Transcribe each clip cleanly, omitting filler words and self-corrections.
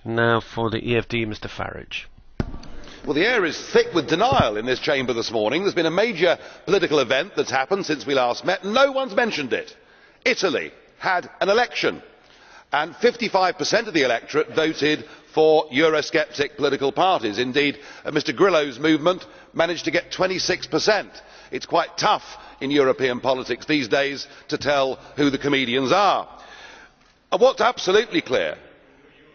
Now for the EFD, Mr. Farage. Well, the air is thick with denial in this chamber this morning. There's been a major political event that's happened since we last met. No one's mentioned it. Italy had an election, and 55% of the electorate voted for Eurosceptic political parties. Indeed, Mr Grillo's movement managed to get 26%. It's quite tough in European politics these days to tell who the comedians are. And what's absolutely clear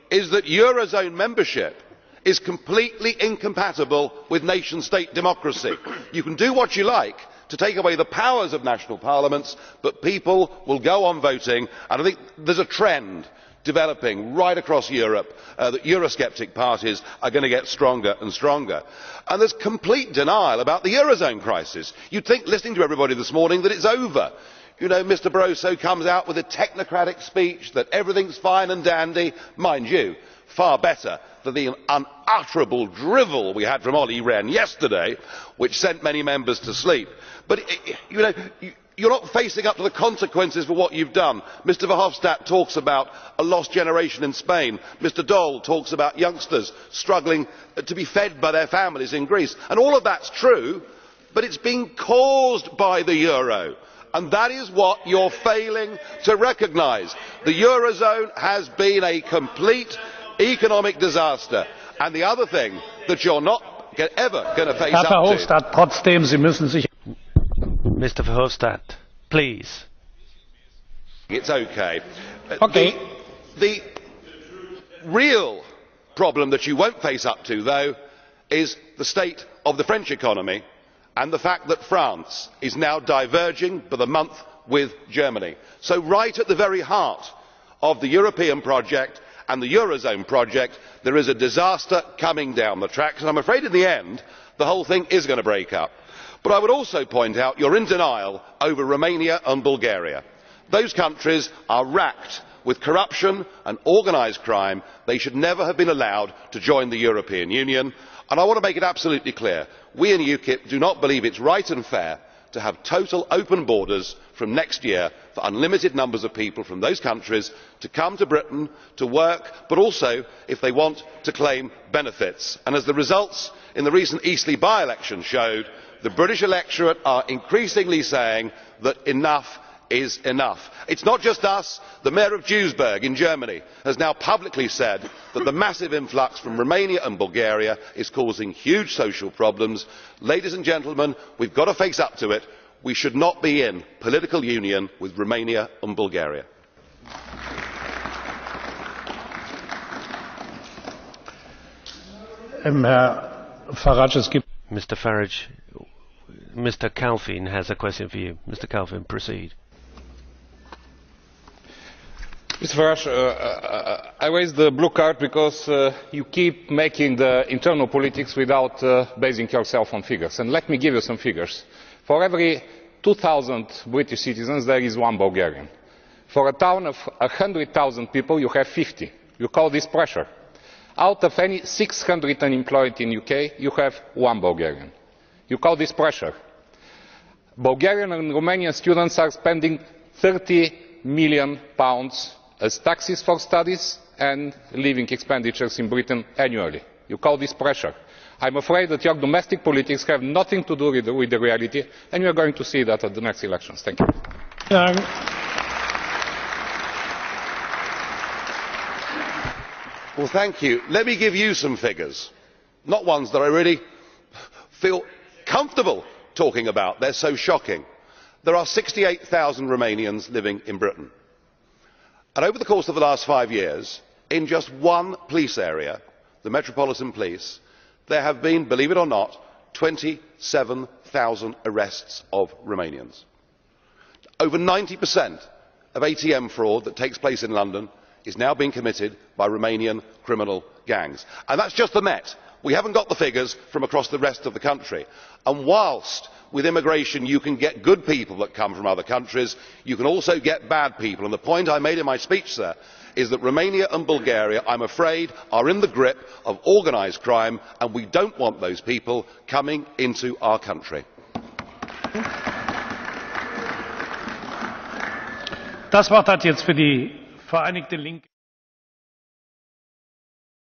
is that Eurozone membership is completely incompatible with nation state democracy. You can do what you like to take away the powers of national parliaments, but people will go on voting, and I think there is a trend developing right across Europe that Eurosceptic parties are going to get stronger and stronger. And there is complete denial about the Eurozone crisis. You would think, listening to everybody this morning, that it is over. You know, Mr Barroso comes out with a technocratic speech that everything is fine and dandy. Mind you, far better than the unutterable drivel we had from Olli Rehn yesterday, which sent many members to sleep. But you know, you're not facing up to the consequences for what you've done. Mr Verhofstadt talks about a lost generation in Spain. Mr Daul talks about youngsters struggling to be fed by their families in Greece. And all of that's true, but it's being caused by the euro. And that is what you're failing to recognise. The Eurozone has been a complete economic disaster. And the other thing that you're not ever going to face up to... Herr Verhofstadt, trotzdem, Sie müssen sich... Mr. Verhofstadt, please. It's okay. Okay. The real problem that you won't face up to, though, is the state of the French economy and the fact that France is now diverging by the month with Germany. So right at the very heart of the European project and the Eurozone project, there is a disaster coming down the tracks, and I'm afraid in the end the whole thing is going to break up. But I would also point out you are in denial over Romania and Bulgaria. Those countries are racked with corruption and organised crime. They should never have been allowed to join the European Union. And I want to make it absolutely clear, we in UKIP do not believe it is right and fair to have total open borders from next year for unlimited numbers of people from those countries to come to Britain to work, but also, if they want, to claim benefits. And as the results in the recent Eastleigh by-election showed, the British electorate are increasingly saying that enough is enough. It is not just us. The mayor of Duisburg in Germany has now publicly said that the massive influx from Romania and Bulgaria is causing huge social problems. Ladies and gentlemen, we have got to face up to it. We should not be in political union with Romania and Bulgaria. Mr. Farage, Mr. Calvin has a question for you. Mr. Calvin, proceed. Mr Farage, I raised the blue card because you keep making the internal politics without basing yourself on figures. And let me give you some figures. For every 2,000 British citizens, there is one Bulgarian. For a town of 100,000 people, you have 50. You call this pressure. Out of any 600 unemployed in the UK, you have one Bulgarian. You call this pressure. Bulgarian and Romanian students are spending £30 million as taxes for studies and living expenditures in Britain annually. You call this pressure. I am afraid that your domestic politics have nothing to do with the reality, and you are going to see that at the next elections. Thank you. Well, thank you. Let me give you some figures, not ones that I really feel comfortable talking about. They are so shocking. There are 68,000 Romanians living in Britain. And over the course of the last 5 years, in just one police area, the Metropolitan Police, there have been, believe it or not, 27,000 arrests of Romanians. Over 90% of ATM fraud that takes place in London is now being committed by Romanian criminal gangs. And that's just the Met. We haven't got the figures from across the rest of the country. And whilst with immigration you can get good people that come from other countries, you can also get bad people. And the point I made in my speech, sir, is that Romania and Bulgaria, I am afraid, are in the grip of organised crime, and we do not want those people coming into our country. Das Wort hat jetzt für die Vereinigte Linke